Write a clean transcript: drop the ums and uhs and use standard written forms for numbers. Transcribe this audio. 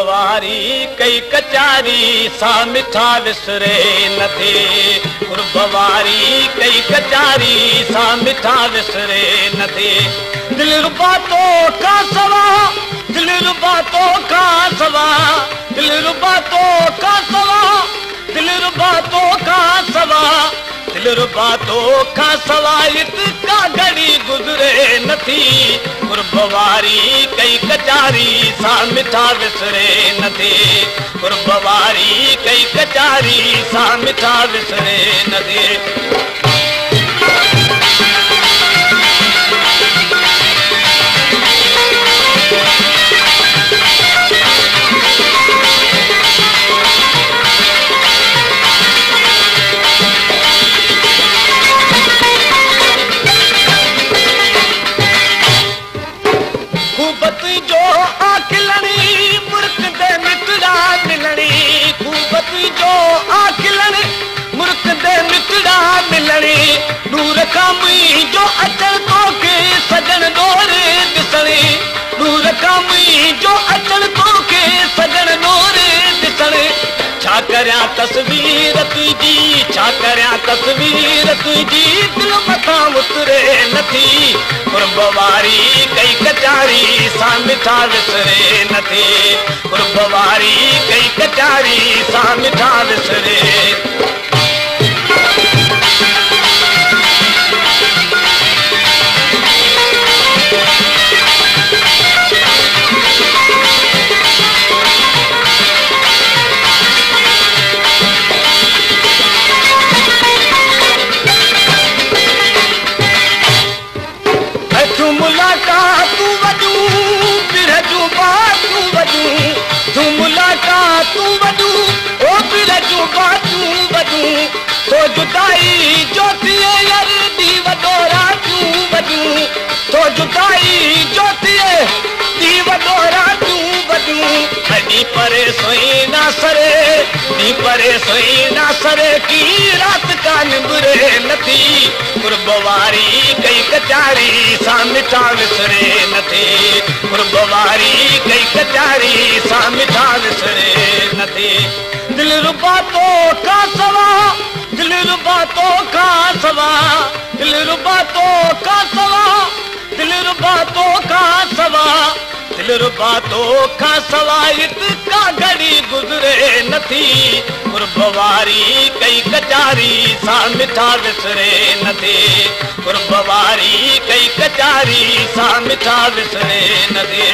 कुर्बवारी कई कचारी सा मिठा विसरे न थे। कुर्बवारी कई कचारी सा मिठा विसरे न थे। दिल रुबातो का सवा, दिल रुबातो का सवा, दिल रुबातो का सवा, दिल रुबातो का सवा, दिल रुबातो का सवा का घड़ी गुजरे न थी। कुर्बवारी कई कचारी सा मिठा विसरे न थे। कुर्बवारी कई कचारी सा मिठा विसरे न थे। जो आखिलनी मुर्क दे मिटड़ा मिलनी, खूबत जो आखिलनी मुर्क दे मिटड़ा मिलनी। नूर कामी जो अचल तो के सजन डोर दिसणी, नूर कामी जो अचल तो के सजन डोर दिसणी। छा करया तस्वीर तुझी, छा करया तस्वीर तुझी, दिल मथा उतरे न थी। कुर्बवारी कई कचारी सा मिठा विसरे न थे। कुर्बवारी कई कचारी सा मिठा विसरे। मुलाकात तू वजू बिरजू बातू वजू, तू मुलाकात तू वजू ओ बिरजू बातू वजू। तो जुदाई जो थिए यार दी वडोरा तू वजू, तो जुदाई जो थिए दी वडोरा तू वजू। दी परे सोई ना सरे, दी परे सोई ना सरे की रात का निबरे न थी। कुर्बवारी कई कचारी सा मिठा विसरे न थे। कुर्बवारी कई कचारी सा मिठा विसरे न थे। दिल रुबातो का सवा, दिल रुबातो का सवा, दिल रुबातो का सवा, दिल रुबातो का सवा, दिल रुबातो का सवा का घड़ी गुजरे न थी। कुर्बवारी कई कचारी सा मिठा विसरे न थे। कुर्बवारी कई कचारी सा मिठा विसरे न थे।